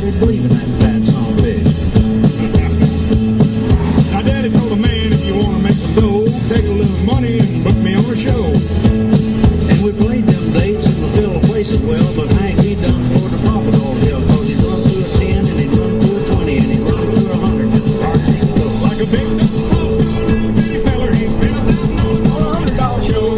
started believing that fat son of a bitch. Now Daddy told a man, if you want to make some dough, take a little money and book me on a show. And we played them dates and we filled the places well, but Hank, he done for the Papa Dog deal, cause he'd run through a 10 and he'd run through a 20 and he'd run through a 100 just as hard as he could go. Like a big double soft little bitty feller, he'd spend $1,000 on a $100 show.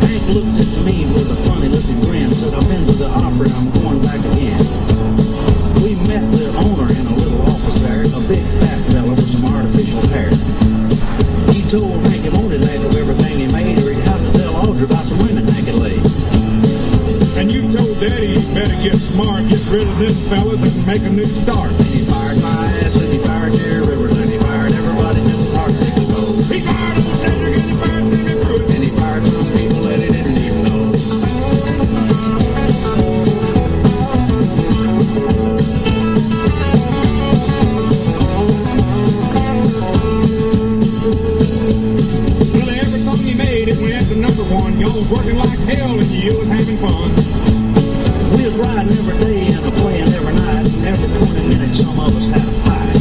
Hank looked at me with a funny looking grin, said, I've been to the opera and I'm going back again. We met the owner in a little office there, a big fat fella with some artificial hair. He told Hank he wanted half of everything he made, or he'd have to tell Audrey about some women Hank had laid. And you told Daddy he better get smart, get rid of them fellas and make a new start. And he fired my ass, and he fired Jerry Rivers, and he fired everybody just as hard as he could go. He fired old Cedric and he fired Sammy Pruitt. And he fired some people that he didn't even know. Well, every song he made, it went to #1. Y'all was working like hell and you was having fun. We was riding every day and a playing every night, and every 20 minutes some of us had a fight.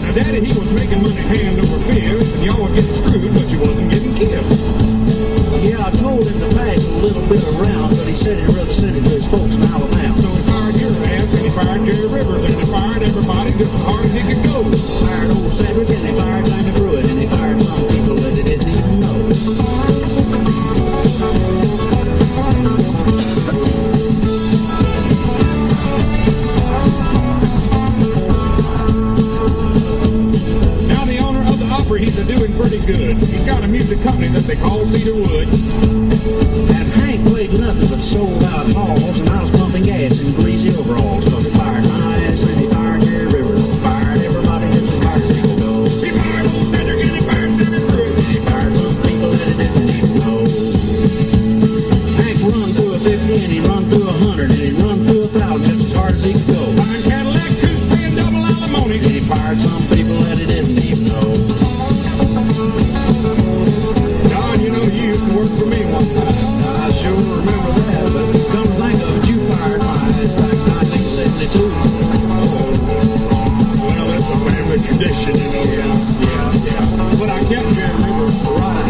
Now Daddy, he was making money hand over fist, and y'all were getting screwed, but you wasn't getting kissed. Yeah, I told him to pass a little bit around, but he said he'd rather send it to his folks in Alabama. So he fired your ass and he fired Jerry Rivers and he fired everybody just as hard as he could go. Fired old Cedric and he fired Sammy Pruitt, and he fired some people that he didn't even know. Now the owner of the opera, he's doing pretty good. He's got a music company that they call Cedarwood. And Hank played nothing but sold out halls, and I was pumping gas in greasy overalls, so he fired my ass and he fired Jerry Rivers, fired everybody just as hard as he could go. He fired old Cedric and he fired Sammy Pruitt. And he fired some people that he didn't even know. Hank run through a 50 and he'd run through a 100 and he'd run through 1,000 just as hard as he could go. Firing Cadillac, who's paying double alimony. And he fired some people that he didn't even know. Don, you know, you used to work for me one time. I sure remember that, but come to think of it, you fired my ass back in 1972. Well, that's a family tradition, you know. Yeah. But I kept Jerry Rivers. Right.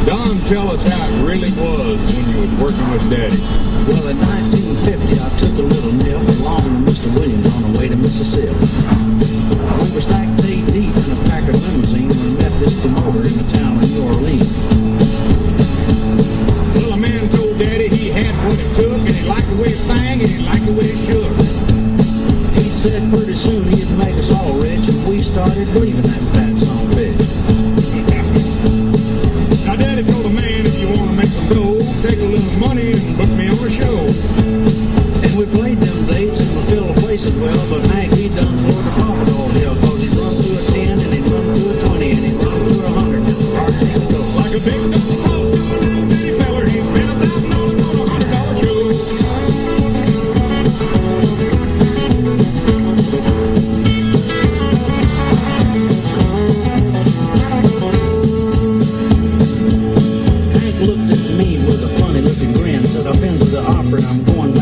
Don, tell us how it really was when you was working with Daddy. Well, in 1950, I took a little nip along with Mr. Williams on the way to Mississippi. We were stacked day deep in a Packard limousine when we met this promoter in the town of New Orleans. Well, a man told Daddy he had what it took, and he liked the way he sang, and he liked the way he shook. He said pretty soon he'd make us all rich, and we started believing that fat son of a bitch. Now Daddy told a man, if you want to make some dough, take a little money and book me on a show. And we played them dates and we filled the places well, but Hank, he done for the Papa Dog deal, cause he'd run through a 10 and he'd run through a 20 and he'd run through a 100 just as hard as he could go. Like a big double soft little bitty feller, he'd spend $1,000 on a $100 show. Hank looked at me with a funny looking grin, said, I've been to the opera and I'm going